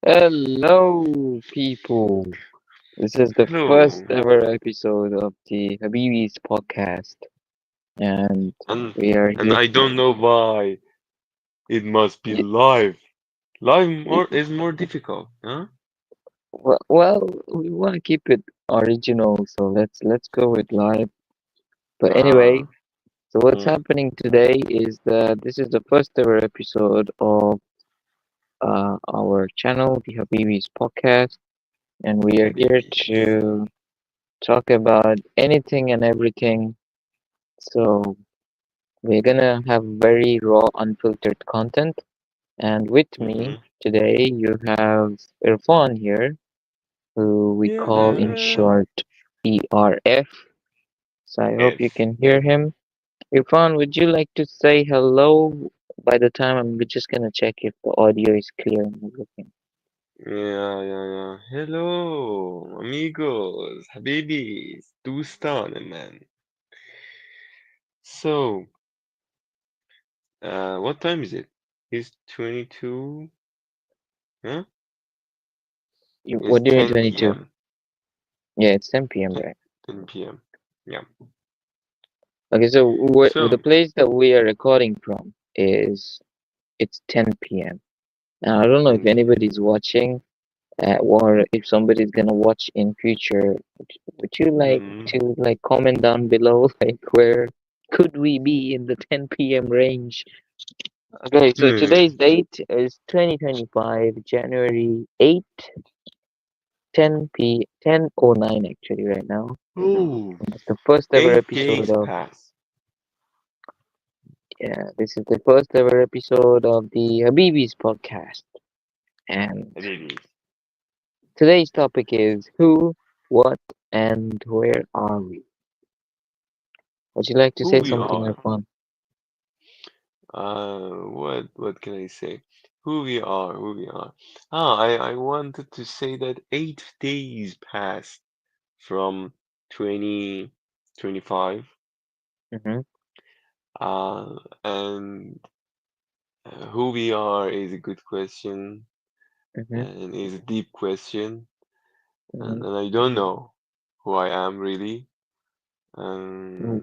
Hello, people. This is the first Hello. ever episode of the Habibi's podcast, and And we are and here. I don't know why it must be y- live. Live y- is more difficult, huh? Well, we want to keep it original, so let's go with live. But Uh, anyway, so what's mm, happening today is that this is the first ever episode of our channel, the Habibi's podcast, and we are here Habibi. to talk about anything and everything. So we're gonna have very raw, unfiltered content. And with me Mm-hmm. today, you have Irfan here, who we call in Yeah. short ERF. So I hope you F. can hear him. Irfan, would you like to say hello? By the time we're just gonna check if the audio is clear and everything. Yeah. Hello, amigos, habibis, دوستان man. So, what time is it? It's 22, huh? It's What do you mean 10 22? p.m. Yeah, it's 10 p.m. 10, right? 10 p.m. Yeah. Okay, so the So, place that we are recording from is it's 10 p.m. I don't know if 10 p.m. anybody's watching, or if somebody's gonna watch in future. Would you like Mm-hmm. to comment down below, like where could we be in the 10 p.m. range? Okay, so today's date is 2025 January 8, 10:09 actually right now. Oh, And it's the first ever 8 days episode of pass. yeah, this is the first ever episode of the Habibis podcast. And Really. today's topic is who, what, and where are we? Would you like to Who say we something, are. Irfan? What can I say? Who we are. I wanted to say that 8 days passed from 2025. Mm-hmm, And who we are is a good question mm-hmm, and is a deep question. mm-hmm. And I don't know who I am really.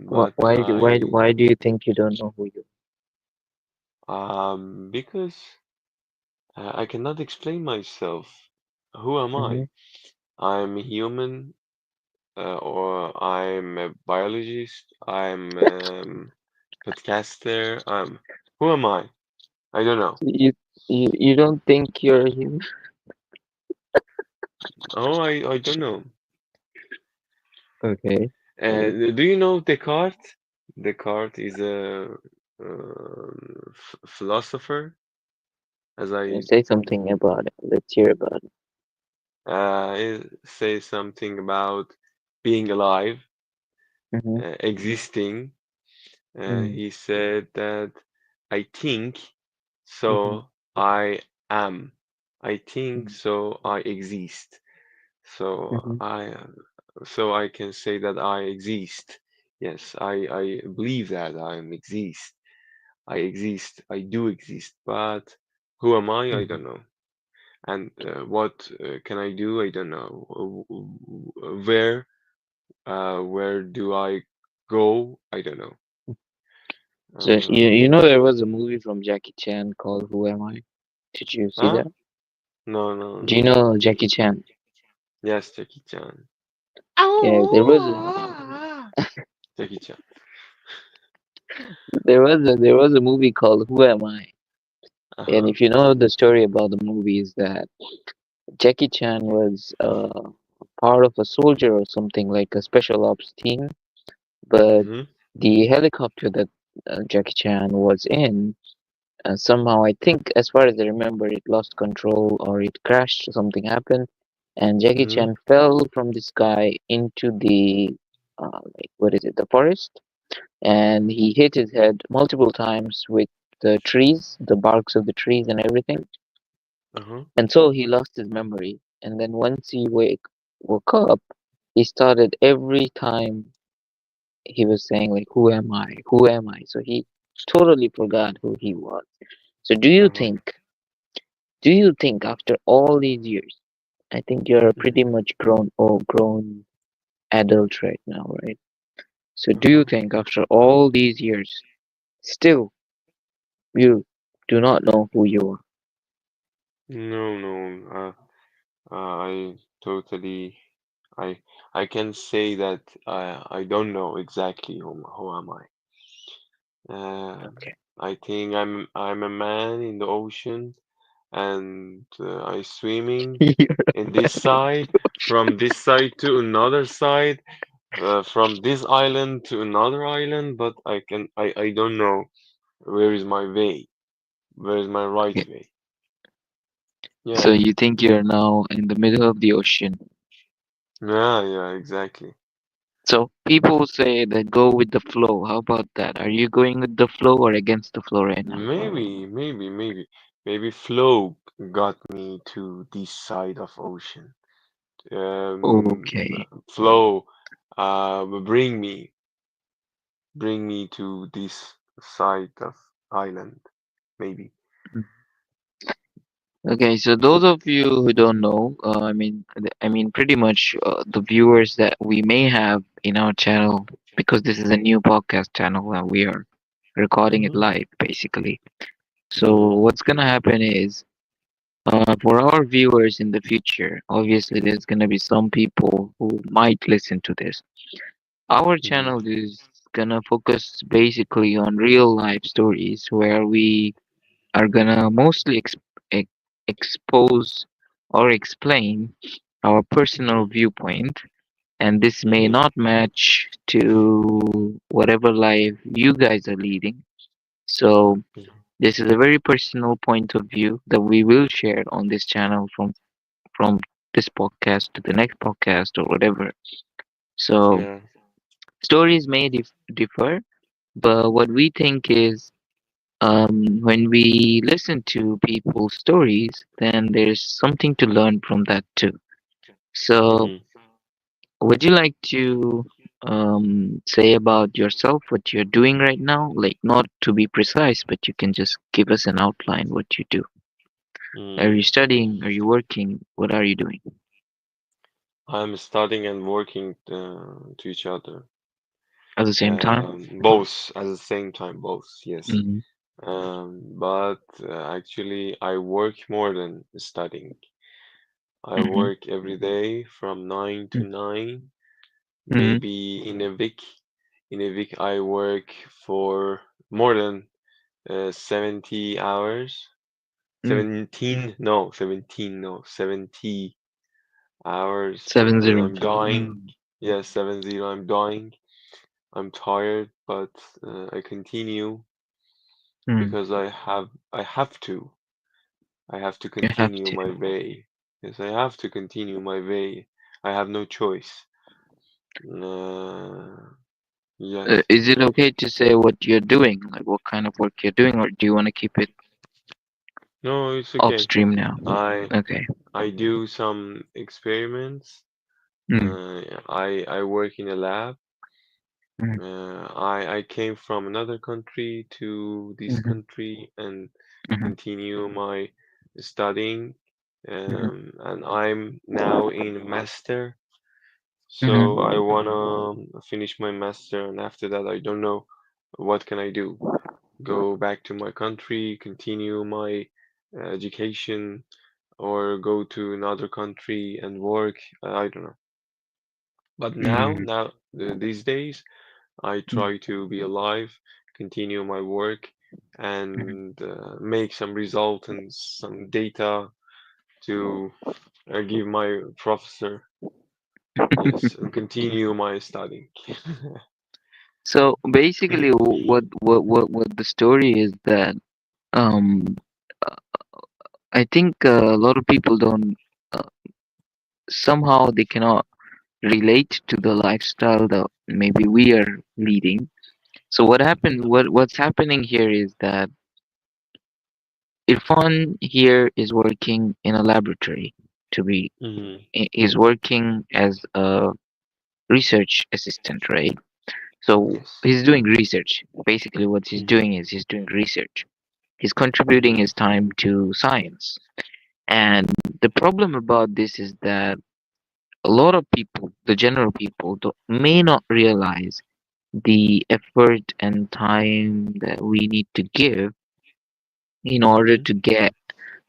But Why do you think you don't know who you because I cannot explain myself. Who am are? Mm-hmm. I? I'm human, or I'm a biologist. I'm podcaster. Who am I? I don't know. You don't think you're human? Oh, I don't know. Okay. Do you know Descartes? Descartes is a philosopher, as I Say something about it. Let's hear about it. say something about being alive, Mm-hmm, existing. mm-hmm, He said that I think, mm-hmm, so I am. I think, so I exist. So mm-hmm, I can say that I exist. Yes, I believe that I exist. I exist. I do exist. But who am I? I mm-hmm. don't know. And what can I do? I don't know. Where do I go? I don't know. So you Um, know there was a movie from Jackie Chan called Who Am I? Did you see huh? that? No, no, Do you no. know Jackie Chan? Yes, Jackie Chan. Yeah, Jackie Chan. there was a movie called Who Am I? And Uh-huh. if you know the story about the movie is that Jackie Chan was part of a soldier or something like a special ops team, but Mm-hmm. the helicopter that Jackie Chan was in somehow I think as far as I remember it lost control or it crashed, something happened, and Jackie Mm-hmm. Chan fell from the sky into the like what is it, the forest, and he hit his head multiple times with the trees, the barks of the trees and everything, Uh-huh. and so he lost his memory. And then once he woke up, he started every time he was saying like, "Who am I? Who am I?" So he totally forgot who he was. So do you Uh-huh. think Do you think after all these years, I think you're pretty Mhm. much grown adult right now, right? So do you Uh-huh. think after all these years, still you do not know who you are? No, no. I totally. I I can say that I don't know exactly who am I. Okay. I think I'm a man in the ocean, and I swimming in this side, from this side to another side, from this island to another island, but I don't know where is my way, where is my right Yeah. way. So Yeah, you think you're now in the middle of the ocean. yeah, yeah, exactly. So people say that go with the flow. How about that? Are you going with the flow or against the flow right now? Maybe flow got me to this side of ocean. Okay. Flow, bring me to this side of island, maybe. Mm. Okay, so those of you who don't know, I mean, pretty much the viewers that we may have in our channel, because this is a new podcast channel and we are recording it Mm-hmm. live, basically. So Mm-hmm. what's gonna happen is, for our viewers in the future, obviously there's gonna be some people who might listen to this. Our Mm-hmm. channel is gonna focus basically on real life stories where we are gonna mostly ex- expose or explain our personal Mm-hmm. viewpoint, and this may Mm-hmm. not match to whatever life you guys are leading. So this is a very personal point of view that we will share on this channel from this podcast to the next podcast or whatever. So Yeah. stories may differ, but what we think is, when we listen to people's stories, then there's something to learn from that too. So, Mm-hmm. would you like to say about yourself what you're doing right now? Like, not to be precise, but you can just give us an outline what you do. Are you Mm. studying? Are you working? What are you doing I'm studying and working to each other. at the same time? Both at the same time, both, yes. Mm-hmm. But actually, I work more than studying. I Mm-hmm. work every day from 9 to 9. Mm-hmm. Maybe in a week I work for more than 70 hours. 17, no, 17, no, 70 hours, Seven and zero. I'm dying. Mm-hmm. Yes, 70, I'm dying. I'm tired, but I continue because I have to. I have to You have continue to. my way. Yes, I have to continue my way. I have no choice. Uh, yes. Is it okay to say what you're doing, like what kind of work you're doing, or do you want to keep it No, it's off okay. stream now? I Okay. I do some experiments. Mm, I work in a lab. mm, I came from another country to this mhm, country and mhm, continue my studying. mhm, And I'm now in master. So I mhm. wanna finish my master, and after that, I don't know what can I do. Go back to my country, continue my education, or go to another country and work. I don't know. But Mm, these days, I mm, try to be alive, continue my work, mhm. and make some result and some data to give my professor. Yes, and continue my studying. So basically, what the story is that, um I think a lot of people don't, uh, somehow they cannot relate to the lifestyle that maybe we are leading. So what's happening here is that Irfan here is working in a laboratory to be Hmm. is working as a research assistant, right? So Yes. he's doing research. Basically, what he's Hmm. doing is he's doing research. He's contributing Hmm. his time to science. And the problem about this is that a lot of people, the general people, may not realize the effort and time that we need to give in order Mm-hmm. to get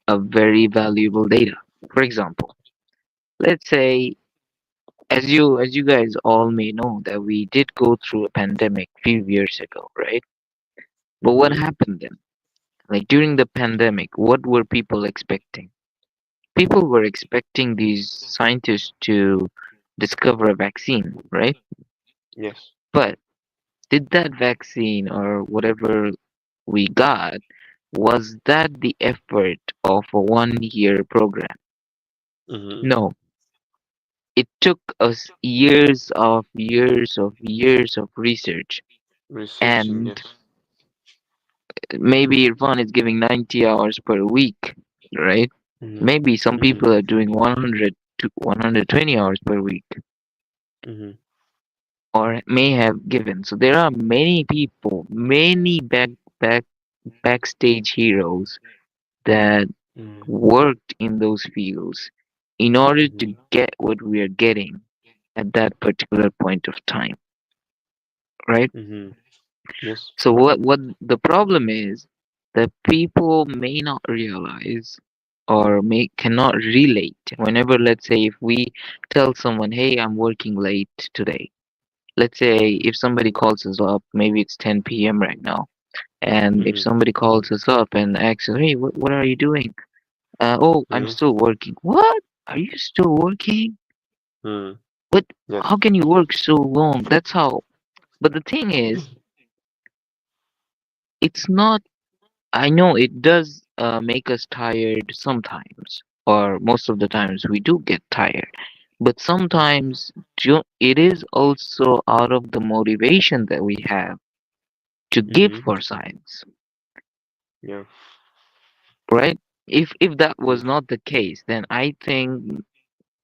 a very valuable data. For example, let's say, as you guys all may know, that we did go through a pandemic few years ago, right? But what Mm-hmm. happened then? Like during the pandemic, what were people expecting? People were expecting these scientists to discover a vaccine, right? Yes. But did that vaccine or whatever we got, was that the effort of a 1 year program? Mm-hmm. No. It took us years of research. Researching, And yes. maybe Irfan is giving 90 hours per week, right? Mm-hmm. Maybe some Mm-hmm. people are doing 100 to 120 hours per week, Mm-hmm. or may have given. So there are many people, many back backstage heroes that Mm-hmm. worked in those fields in order to Mm-hmm. get what we are getting at that particular point of time, right? Mm-hmm. Yes. So what the problem is that people may not realize or may cannot relate whenever, let's say, if we tell someone, hey, I'm working late today. Let's say if somebody calls us up, maybe it's 10 p.m. right now, and if Mm-hmm. somebody calls us up and asks us, hey, what are you doing? Oh, I'm Mm-hmm. still working. What? Are you still working? Mm-hmm. But Yes. how can you work so long? That's how. But the thing is, it's not. I know it does make us tired sometimes, or most of the times we do get tired. But sometimes it is also out of the motivation that we have to give Mm-hmm. for science, Yeah. right? If that was Yes. not the case, then I think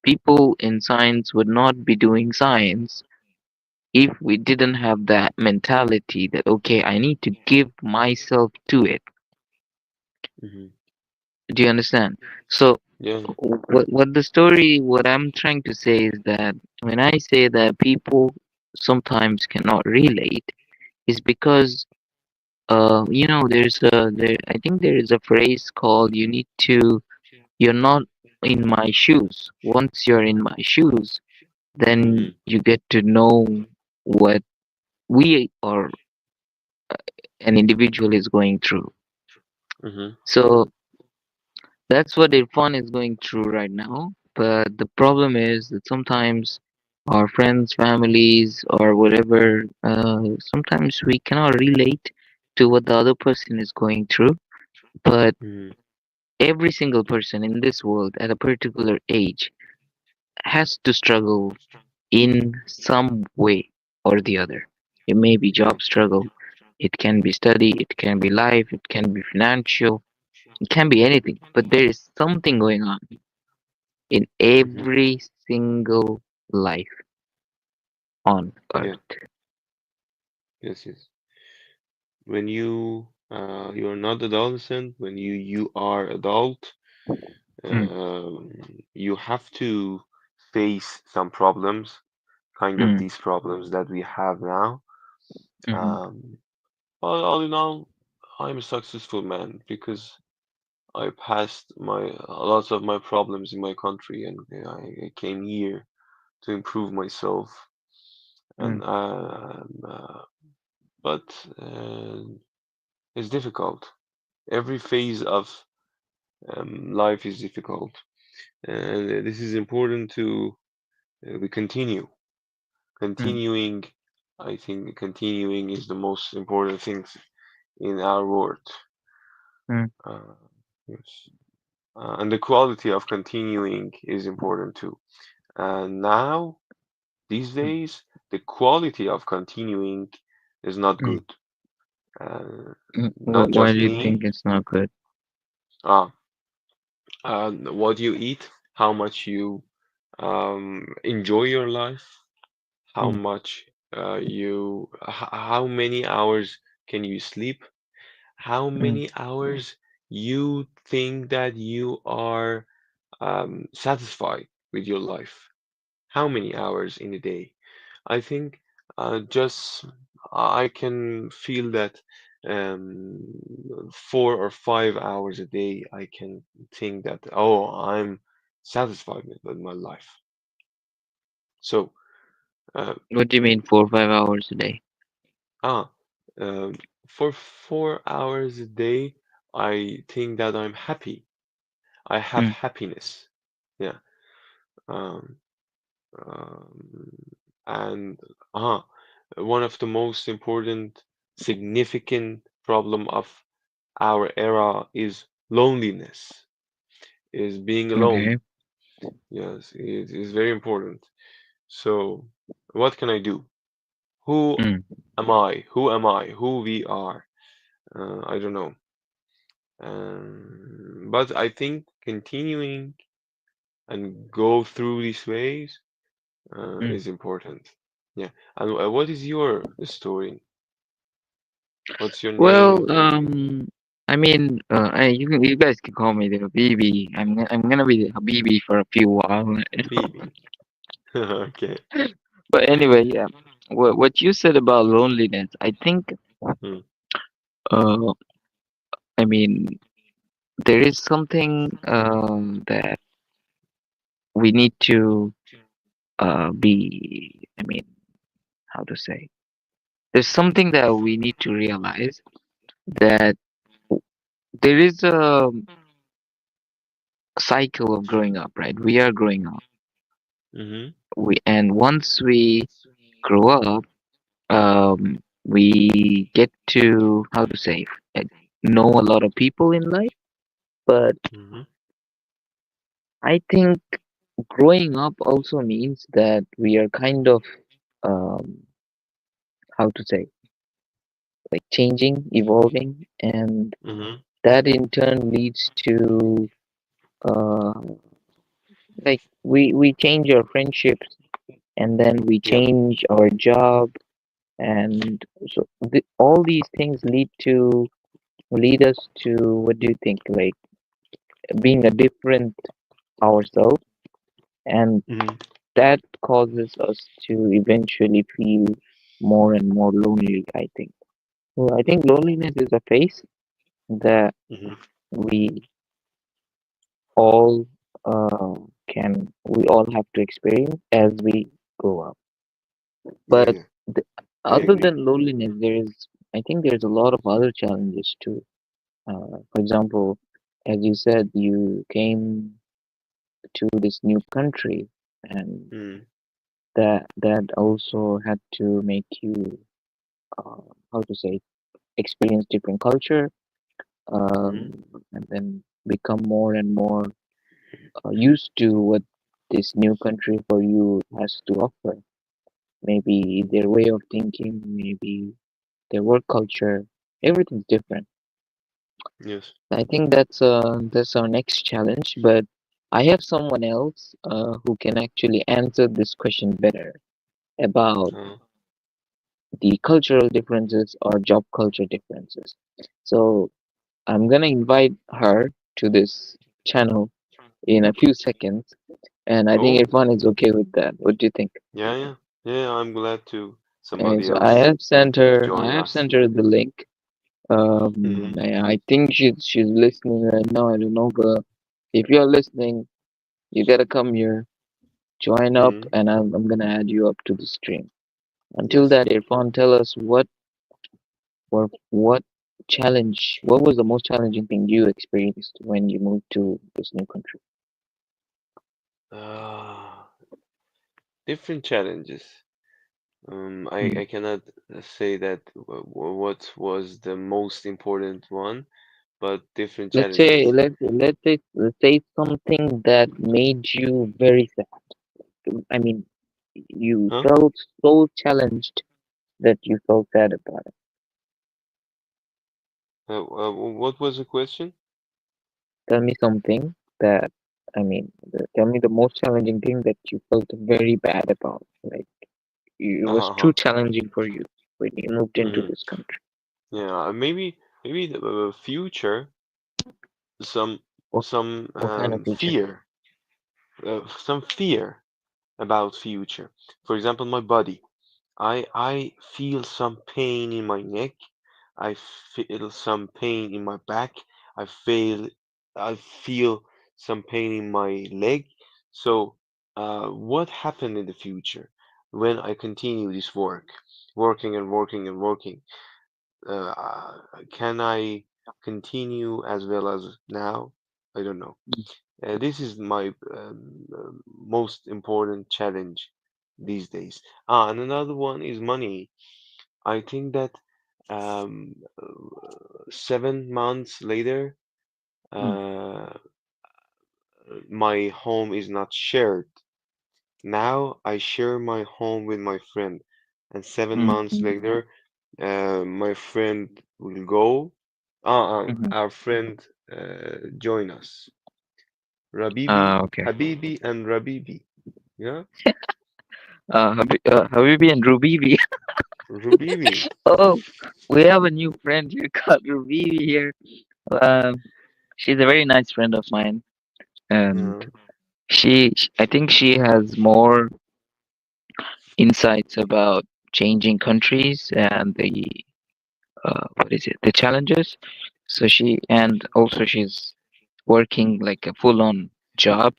people in science would not be doing science if we didn't have that mentality that okay, I need to give myself to it. Mm-hmm. Do you understand? So Yeah. what I'm trying to say is that when I say that people sometimes cannot relate is because there I think there is a phrase called you're not in my shoes. Once you're in my shoes, then Mm-hmm. you get to know what we or an individual is going through. Mm-hmm. So that's what Irfan is going through right now. But the problem is that sometimes our friends, families, or whatever, sometimes we cannot relate to what the other person is going through. But Mm-hmm. every single person in this world at a particular age has to struggle in some way or the other. It may be Yeah. job struggle, it can be study, it can be life, it can be financial, it can be anything. But there is something going on in Mm-hmm. every single life on Yeah. earth. Yes. Yes. When you're not adolescent, when you are adult, Mm, you have to face some problems, kind of mm, these problems that we have now. mm, Um, all in all, I'm a successful man because I passed lots of my problems in my country, and I came here to improve myself. mm, And but it's difficult. Every phase of life is difficult, and this is important to we continue. mm, Continuing, I think continuing is the most important thing in our world. mm, Uh, yes. And the quality of continuing is important too. And now, these mm, days, the quality of continuing is not mm, good. Uh, not Why just do you me. think it's not good? Ah, what you eat, how much you enjoy your life, how Mm, much how many hours can you sleep, how mm, many hours you think that you are satisfied with your life? How many hours in a day? I think just I can feel that 4 or 5 hours a day, I can think that, oh, I'm satisfied with my life. So, uh, What do you mean 4 or 5 hours a day? ah, um, for 4 hours a day, I think that I'm happy. I have Mm, happiness. Yeah. Um, um, and one of the most important, significant problem of our era is loneliness, is being alone. okay. Yes, it is very important. So, what can I do? Who Mm, am I? Who am I? Who we are? I don't know. But I think continuing and go through these ways mm. is important. Yeah. And what is your story? What's your name? Well, I mean, you guys can call me the Habibi. I'm gonna be the Habibi for a few while. Baby. Okay. But anyway, yeah. What you said about loneliness, I think, Mm, uh, I mean, there is something that we need to be. I mean, how to say? There's something that we need to realize that there is a cycle of growing up, right? We are growing up. mm-hmm, And once we grow up, we get to how to say know a lot of people in life. But mm-hmm, I think growing up also means that we are kind of um, how to say like changing, evolving, and mm-hmm. that in turn leads to uh, like we change our friendships, and then we Yeah. change our job, and so all these things lead us to what do you think like being a different ourselves, and Mm-hmm. that causes us to eventually feel more and more lonely, I think. Well, I think loneliness is a phase that Mm-hmm. we all uh, we all have to experience as we grow up. Yeah, But yeah. the, I other agree. than loneliness, I think there's a lot of other challenges too. For example, as you said, you came to this new country, and Mm-hmm. that also had to make you how to say experience different culture, Mm-hmm. and then become more and more used to what this new country for you has to offer. Maybe their way of thinking, maybe their work culture, everything's different. Yes. I think that's our next challenge, but I have someone else who can actually answer this question better about Uh, the cultural differences or job culture differences. So I'm gonna invite her to this channel in a few seconds, and I think oh, Irfan is okay with that. What do you think? yeah, yeah. Yeah, I'm glad to Okay, somebody so else I join have us. sent her the link. Mm-hmm. I think she's listening right now. I don't know, but if you're listening, you gotta come here, join up, Mm-hmm. and I'm gonna add you up to the stream. Until Yes. that, Irfan, tell us what what was the most challenging thing you experienced when you moved to this new country? Uh, Different challenges. Hmm. I cannot say that what was the most important one, but different challenges. Let's say something that made you very sad. I mean, you Huh? felt so challenged that you felt sad about it. What was the question? Tell me something that tell me the most challenging thing that you felt very bad about. Like it was too Uh-huh. challenging for you when you moved into Hmm. this country. Yeah, maybe the future. some What what kind of feature? some fear about future. For example, my body. I feel some pain in my neck. I feel some pain in my back. I feel I feel some pain in my leg. So, what happened in the future when I continue this work, working and working and working? Can I continue as well as now? I don't know. This is my most important challenge these days. Ah, and another one is money. I think that 7 months later, Mm, uh, my home is not shared. Now I share my home with my friend, and seven mm, months later, my friend will go. mhm. Our friend join us. Rabibi, Okay. Habibi, and Rabibi. Yeah, Habibi and Rubibee. Rubibi. Oh, we have a new friend here called Rubibee here. Um, she's a very nice friend of mine, and Uh, I think she has more insights about changing countries and the what is it, the challenges. So and also she's working like a full-on job,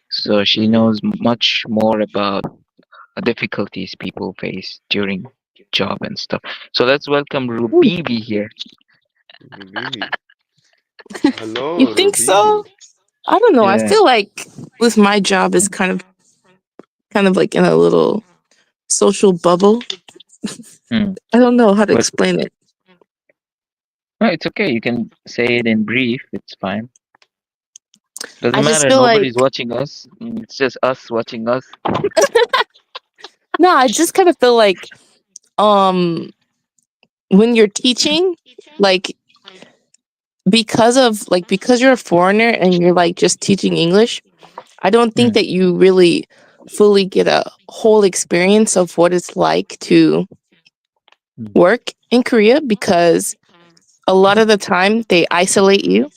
so she mhm. knows much more about difficulties people face during job and stuff. So let's welcome Ooh, Rubibi here. Rubibi. you Hello, think Rubibi. so? I don't know. I Yeah. feel like with my job is kind of like in a little social bubble. Mm. I don't know how to But explain it. no, it's okay. You can say it in brief. It's fine. I Doesn't just matter. feel Nobody's like watching us. It's just us watching us. no, I just kind of feel like um when you're teaching, like because you're a foreigner and you're like just teaching English, I don't think Mm, that you really fully get a whole experience of what it's like to mm, work in Korea because a lot of the time they isolate you.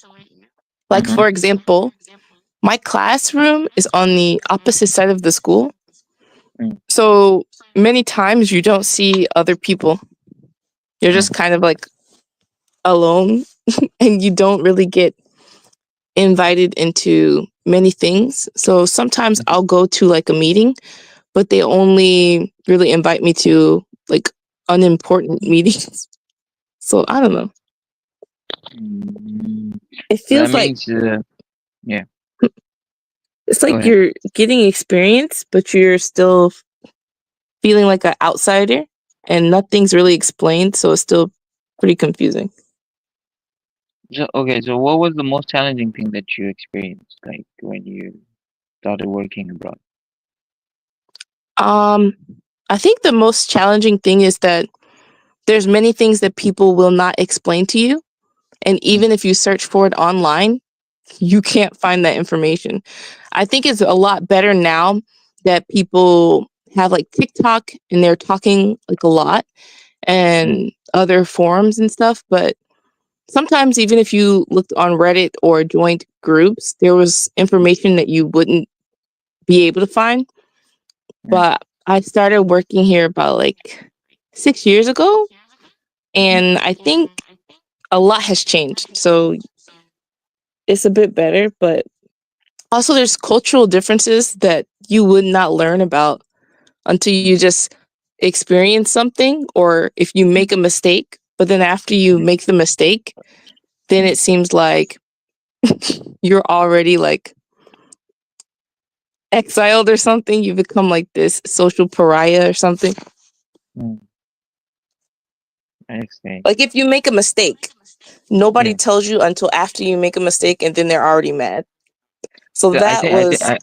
Like mm-hmm, for example, my classroom is on the opposite side of the school. mm, So many times you don't see other people. You're mm, just kind of like alone and you don't really get invited into many things. So sometimes mm, I'll go to like a meeting, but they only really invite me to like unimportant meetings. So I don't know. mm. It So that feels like means, yeah. it's Go like ahead. you're getting experience, but you're still feeling like an outsider and nothing's really explained, so it's still pretty confusing. So okay. So what was the most challenging thing that you experienced, like when you started working abroad? Um, I think the most challenging thing is that there's many things that people will not explain to you, and Mm, even if you search for it online, you can't find that information. I think it's a lot better now that people have like TikTok and they're talking like a lot mm, and other forums and stuff, but sometimes even if you looked on Reddit or joined groups, there was mm, information that you wouldn't be able to find. mm, But I started working here about like 6 years ago, mhm, and I think a lot has changed. So it's a bit better, but also there's cultural differences that you would not learn about until you just experience something, or if you mm, make a mistake, but then after you mm, make the mistake, then mm, it seems like you're already like exiled or something. You become like this social pariah or something. mm. I see. Like if you make a mistake, nobody Yeah. tells you until after you make a mistake and then they're already mad. So So that was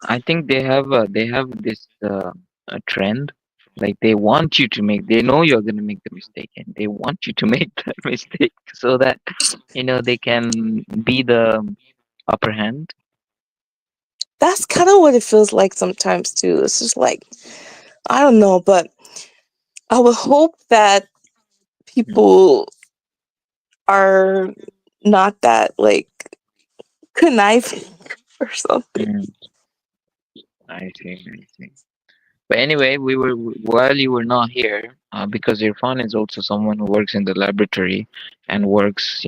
I think they have this a trend. Like they want you to make. They know you're gonna make the mistake, and they want you to make that mistake so that they can be the upper hand. that's kind of what it feels like sometimes too. It's just like I don't know, but I would hope that Mm, people are not that like conniving or something. Mm, I see. I see. But anyway, we were while you were not here, because Irfan is also someone who works in the laboratory and works,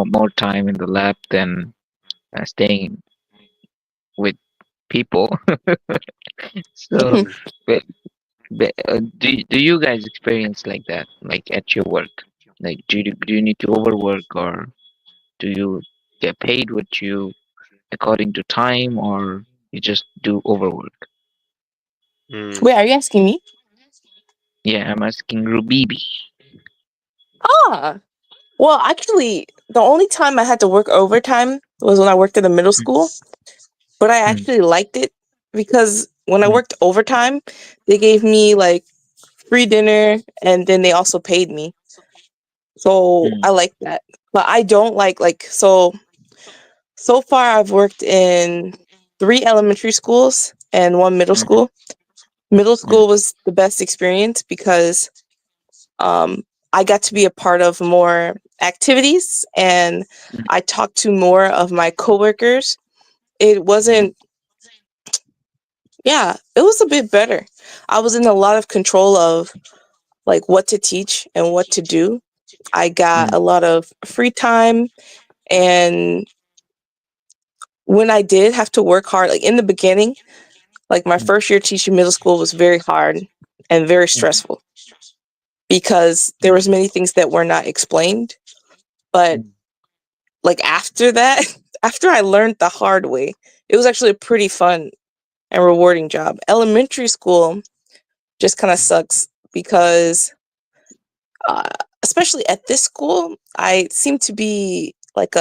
more time in the lab than staying with people. So, Hmm. but, do you guys experience like that, like at your work? Like, do you need to overwork, or do you get paid what you according to time, or you just do overwork? Hmm. Wait, are you asking me? Yeah, I'm asking Rubibee. Ah, well, actually, the only time I had to work overtime was when I worked at a middle Mm, school, but I mm, actually liked it because when I mm, worked overtime, they gave me like free dinner and then they also paid me. So I mm, like that. But I don't so far I've worked in 3 elementary schools and 1 middle mm, school. Middle mm, school was the best experience because um, I got to be a part of more activities and mm, I talked to more of my coworkers. It mm, wasn't, yeah, it was a bit better. I was in a lot of control of like what to teach and what to do. I got mm, a lot of free time, and when I did have to work hard, like in the beginning, like my mm, first year teaching middle school was very hard and very mm, stressful because there mm, was many things that were not explained. But mm, like after that, after I learned the hard way, it was actually a pretty fun and rewarding job. Elementary school just kind of mm. sucks because, uh, especially at this school, I seem to be like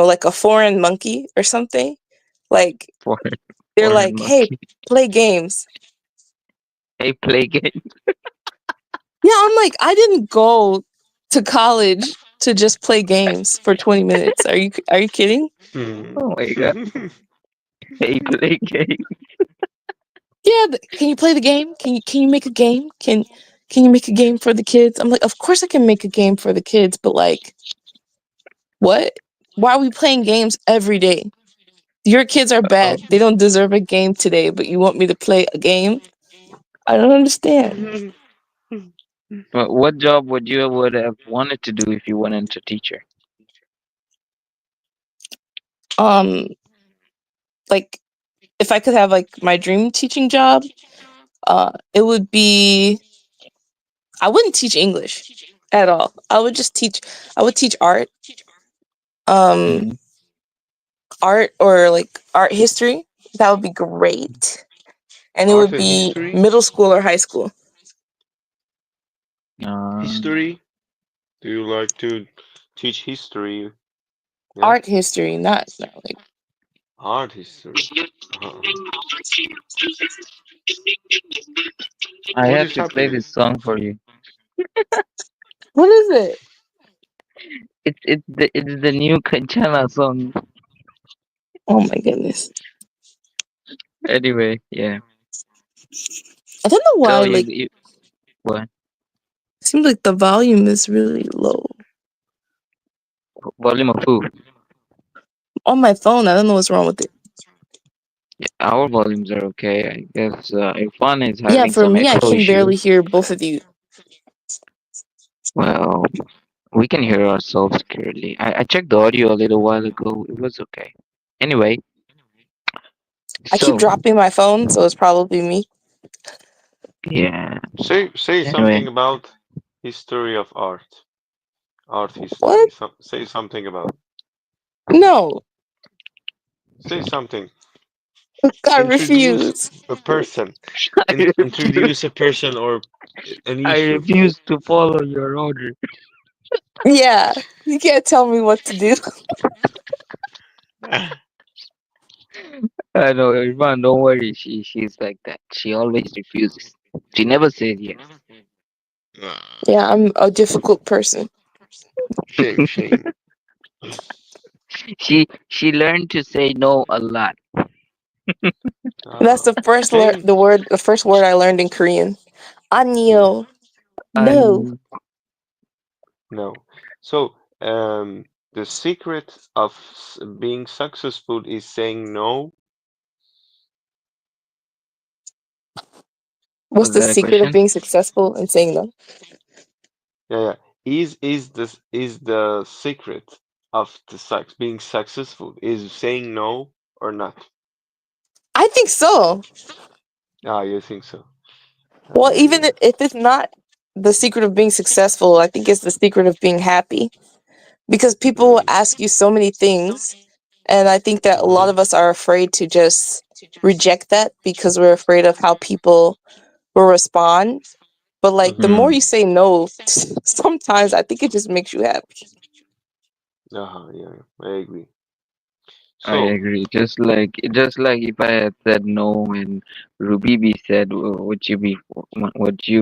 like a foreign monkey or something. Like Foreign, they're foreign like, "Hey, monkey. play games." Hey, play game. Yeah, I'm like, I didn't go to college to just play games for 20 minutes. Are you kidding? Hmm. Oh my god. Hey, play game. Yeah, can you play the game? Can you make a game? Can you make a game for the kids? I'm like, of course I can make a game for the kids, but like, what? Why are we playing games every day? Your kids are Oh, bad. They don't deserve a game today, but you want me to play a game? I don't understand. what job would have wanted to do if you went into teacher? Um, like if I could have like my dream teaching job, it would be I wouldn't teach English at all. I would teach um, Mm-hmm. art or like art history. That would be great. And it Art would and be history. middle school or high school. Um, History. Do you like to teach history? Yeah. Art history, not like Art history. Uh-huh. I What have is to play happening? this song for you. what is it? It's the new Kanchana song. Oh my goodness. Anyway, yeah. I don't know Go, why, you, like you what? it seems like the volume is really low. Volume of who? On my phone, I don't know what's wrong with it. Yeah, our volumes are okay. I guess Irfan is Yeah, having for some me I echo can issue. barely hear both of you. Well, we can hear ourselves clearly. I checked the audio a little while ago. It was okay. Anyway, I keep so dropping my phone, so it's probably me. yeah. Say Anyway, something about history of art. Art history. What? Say something about. No, Say something. I Introduce refuse. a person. I refuse. Introduce a person or an I issue. refuse to follow your order. Yeah, you can't tell me what to do. I know, Irfan. Don't worry. She's like that. She always refuses. She never says yes. Yeah, I'm a difficult person. Shame, shame. She learned to say no a lot. That's Uh, the first Shame. the first word I learned in Korean. Mm, Anew. No. And no. So, um, the secret of being successful is saying no. What's Was the that a secret of question? being successful and saying no? Yeah, yeah. Is the secret of the being successful is saying no or not? I think so. Ah, you think so? Well, Yeah, even yeah. if it's not the secret of being successful, I think it's the secret of being happy. Because people will Mm. ask you so many things, and I think that a lot Hmm. of us are afraid to just reject that because we're afraid of how people will respond. But like the Hmm. more you Hmm. say no, sometimes I think it just makes you happy. Uh-huh, yeah, I agree. I So, agree. Just like if I had said no and Rubibee said, would you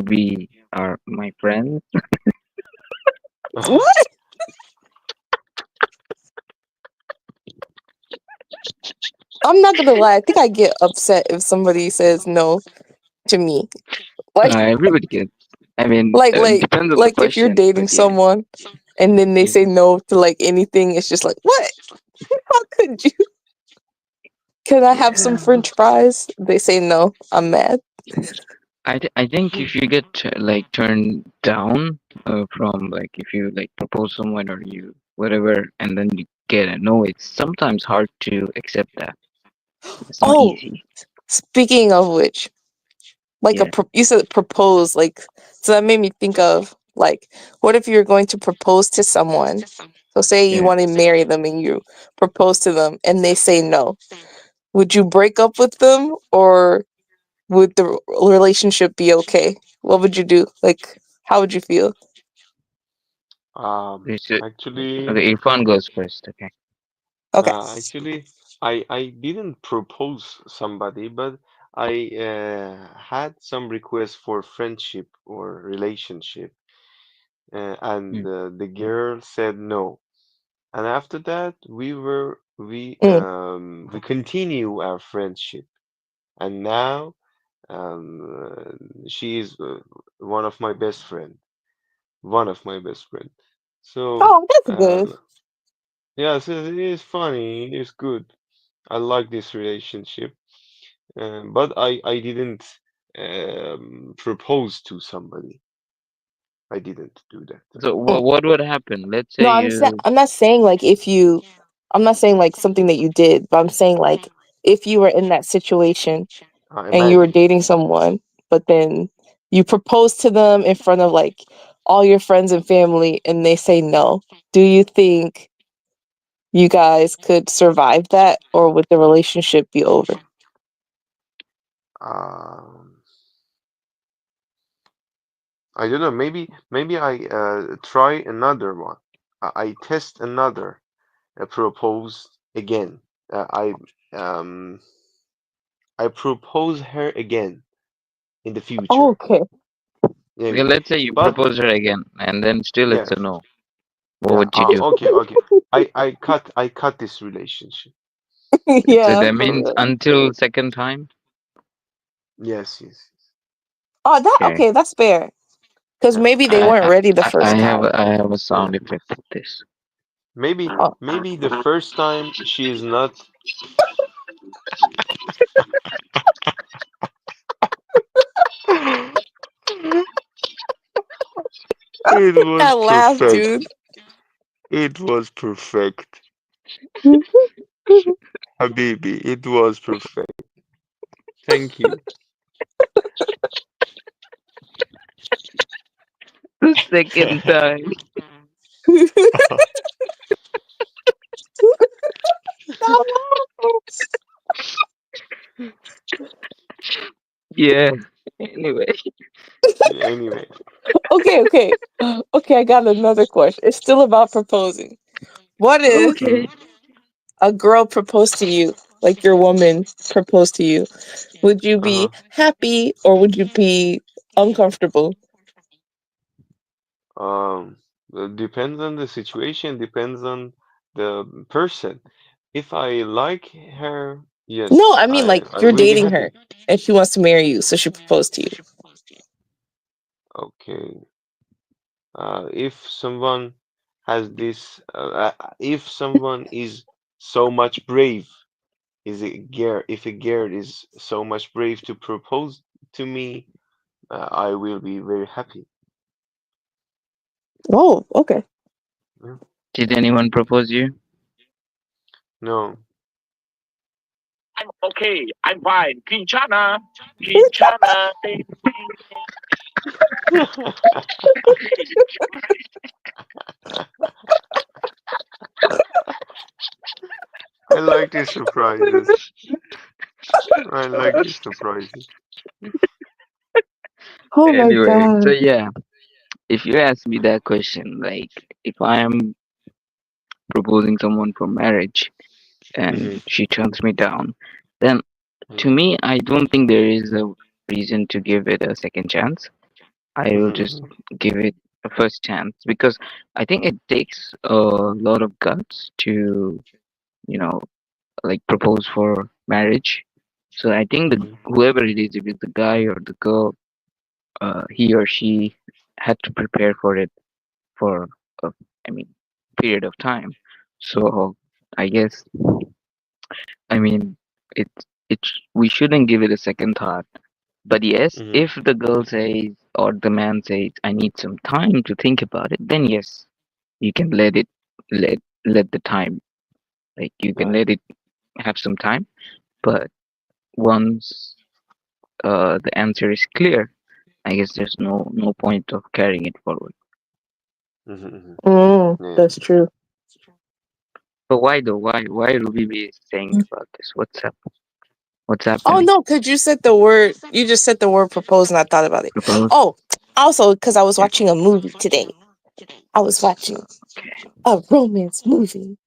be our my friend? What? I'm not gonna lie. I think I get upset if somebody says no to me. Like, Everybody gets. I mean, like, like, depends on the like if you're question, but dating yeah. someone and then they Yeah. say no to like anything, it's just like, what? How could you? Can I have some Yeah. French fries? They say no. I'm mad. I think if you get like turned down from like if you like propose someone or you whatever and then you get a no, it's sometimes hard to accept that. It's not Oh, easy. speaking of which, like Yeah. you said propose, like so that made me think of like what if you're going to propose to someone? So say you Yeah. want to marry them and you propose to them and they say no. Would you break up with them or would the relationship be okay? What would you do? Like how would you feel? Okay, so, actually, okay, Irfan goes first. Okay. Okay. actually, I didn't propose somebody, but I had some requests for friendship or relationship, and Mm. the girl said no. And after that, Mm. we continue our friendship, and now she is one of my best friend, one of my best friend. So Oh, that's good. um, yes, it is funny, it is good. I like this relationship, but I didn't propose to somebody. I didn't do that. So Mm. what would happen? Let's No, say you. I'm not saying like if you I'm not saying like something that you did, but I'm saying like if you were in that situation and you were Imagine. dating someone, but then you propose to them in front of like all your friends and family and they say no. Do you think you guys could survive that or would the relationship be over? Um, I don't know. Maybe I try another one. I test another. Propose again. Um I propose her again in the Oh, future. okay. Okay, Maybe. let's say you But propose her again, and then still it's yeah, a no. What yeah. would you do? Okay, okay. I cut this relationship. So Yeah, that for means real. until second time. Yes, yes. Oh, that Okay. okay, that's fair. Because Yeah. maybe they I weren't I ready the I first have time. I have a Yeah. sound effect for this. Maybe Oh, maybe the first time she is not. It was that laugh, dude. perfect. It was perfect. Habibi, it was perfect. Thank you. The second time. Yeah. Anyway. Anyway. Okay, okay. Okay, I got another question. It's still about proposing. What if Hmm. Okay. a girl proposed to you, like your woman proposed to you? Would you be Uh-huh. happy or would you be uncomfortable? Um, depends on the situation, depends on the person. If I like her, No, yes, I mean I like I you're will be dating her happy. and she wants to marry you, so she proposed to you. Okay. If someone has this. If someone is so much brave, is a girl. If a girl is so much brave to propose to me, I will be very happy. Oh, okay. Yeah. Did anyone propose you? No. I'm okay. I'm fine. Quinchana. Quinchana. I like these surprises. I like these surprises. Oh my Anyway, so god. yeah, if you ask me that question, like if I am proposing someone for marriage and Hmm. she turns me down, then to Hmm. me, I don't think there is a reason to give it a second chance. I will just Hmm. give it a first chance because I think it takes a lot of guts to, you know, like propose for marriage. So I think the Hmm. whoever it is, if it's the guy or the girl, he or she had to prepare for it for, a, I mean, period of time. So I guess, I mean, we shouldn't give it a second thought. But yes, Hmm. if the girl says or the man says, "I need some time to think about it," then yes, you can let the time, like you can Right. let it have some time. But once the answer is clear, I guess there's no point of carrying it forward. Hmm. Hmm. Yeah. That's true. But why though? Why Ruby is saying about this? What's up? What's Oh happening? no, because you said the word. You just said the word propose, and I thought about it. Propose? Oh, also because I was Yeah. watching a movie today. I was watching Okay. a romance movie,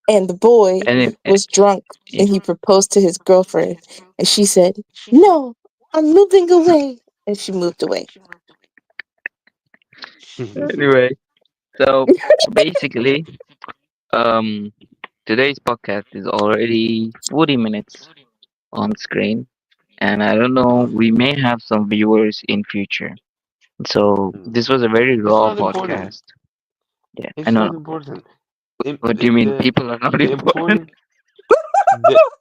and the boy And was drunk, it, and he proposed to his girlfriend, and she said, "No, I'm moving away," and she moved away. anyway, so basically, um, today's podcast is already 40 minutes on screen, and I don't know, Wow. we may have some viewers in future. So Mm. this was a very It's raw not important. podcast. Yeah, I It's know. not important. What do you mean? People are not The important? important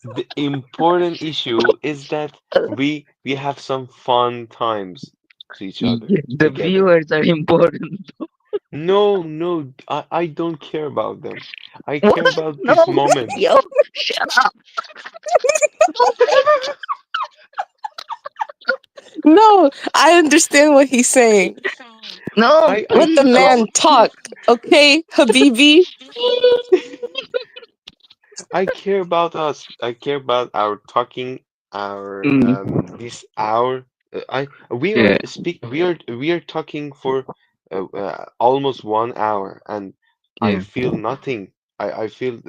the important issue is that we have some fun times to each other Yeah, the together. viewers are important. No, no, I don't care about them. I What? care about No, this moment. yo, shut up. No, I understand what he's saying. No, I Let the please man don't. talk, okay, Habibi? I care about us. I care about our talking, our Mm, this hour. I yeah, we are talking for almost 1 hour, and I yeah. feel nothing. I feel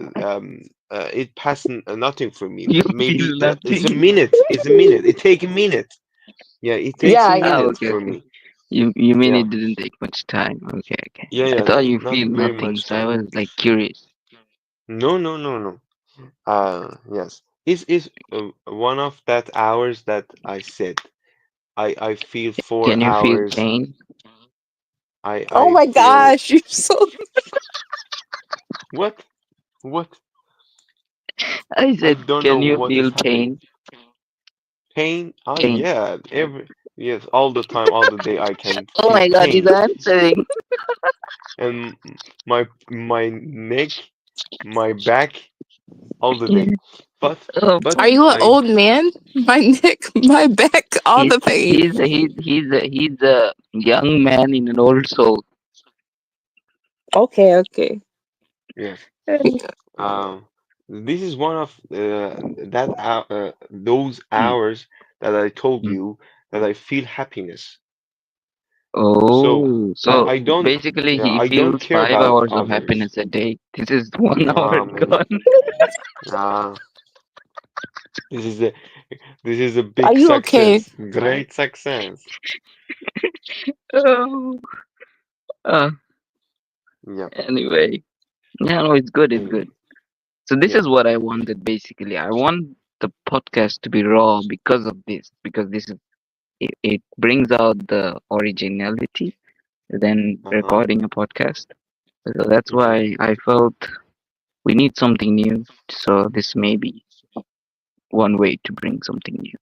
it passed nothing for me. You Maybe feel it's a nothing. minute. It's a minute. It take a minute. Yeah, it Yeah, takes a I Ah, get it. minute okay, for okay. me. You mean Yeah, it didn't take much time? Okay, okay. yeah, I yeah. thought you Not feel very nothing, much so I time. was like curious. No, no, no, no. Yes. Is one of that hours that I said. I feel Can four you feel hours. pain? Oh I my feel gosh, you're so. what? What? I I said, don't know can you what is feel happening. pain? Pain? Ah, Pain. yeah. Yes, all the time, all the day I can Oh feel my God, he's pain. answering. And my neck, my back, all the Yeah. day. But Oh, but Are you an I old man? My neck, my back, all he's the pain. he's a young man in an old soul. Okay, okay. yes. Um, this is one of those Mm. hours that I told Mm. you that I feel happiness. So Oh, so I don't, basically yeah, he I don't feels care five about hours of others. happiness a day. This is 1 hour Maybe. gone. This is a this is a Are big you okay? success, great success. Oh, uh, Yeah. anyway, yeah, no, it's good. It's Anyway, good. So this yeah. is what I wanted basically. I want the podcast to be raw because of this, because this is it brings out the originality than Uh-huh. recording a podcast. So that's Okay. why I felt we need something new. So this may be one way to bring something new.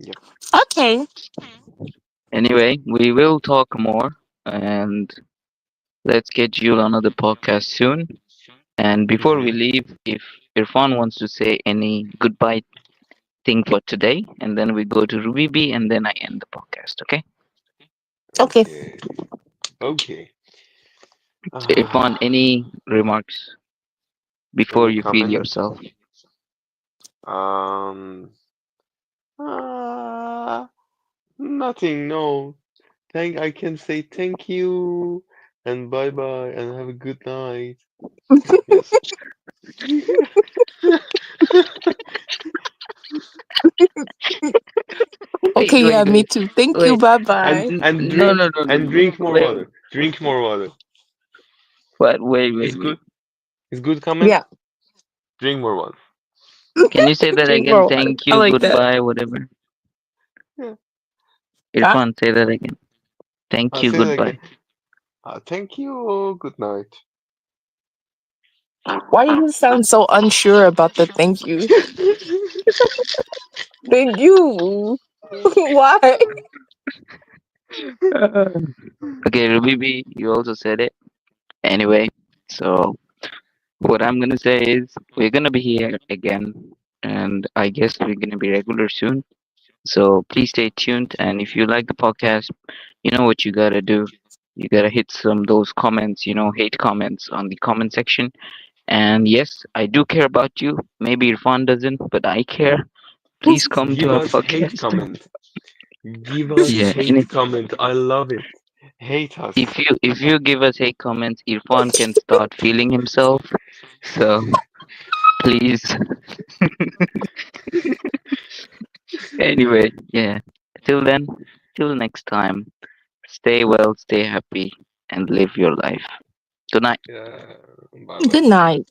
Yep. Okay. Anyway, we will talk more and let's schedule another podcast soon. And before we Mm-hmm. leave, if Irfan wants to say any goodbye thing for today, and then we go to Rubibee and then I end the podcast, okay? Okay. Okay. Okay. So Irfan, Ah, any remarks before any you feel comment? yourself? Um. Ah, nothing. No. I can say thank you and bye bye and have a good night. Yes. Okay, yeah, me Wait, too. Thank you. wait. Bye And bye. No, no, no, no, no. drink more Wait, water. Drink more water. what? It's Wait. good. It's good comment. Yeah. Drink more water. Can you say that Drink again? more water. Thank I you, like that. goodbye, whatever. Yeah. Huh? Irfan, say that again. Thank I'll you, say that again. goodbye. Thank you. Good night. Why do you sound so unsure about the thank you? Thank you. Why? Okay, Ruby, you also said it. Anyway, so what I'm gonna say is we're gonna be here again, and I guess we're gonna be regular soon. So please stay tuned, and if you like the podcast, you know what you gotta do. You gotta hit some those comments, hate comments on the comment section. And yes, I do care about you. Maybe Irfan doesn't, but I care. Please come to Give our us hate podcast. comment. Give us Yeah, and hate comment. I love it. Hate us. if you give us hate comments, Irfan can start feeling himself. So please. Anyway, yeah. Till then, till next time. Stay well, stay happy, and live your life. Good night. Yeah. Bye Good bye. night.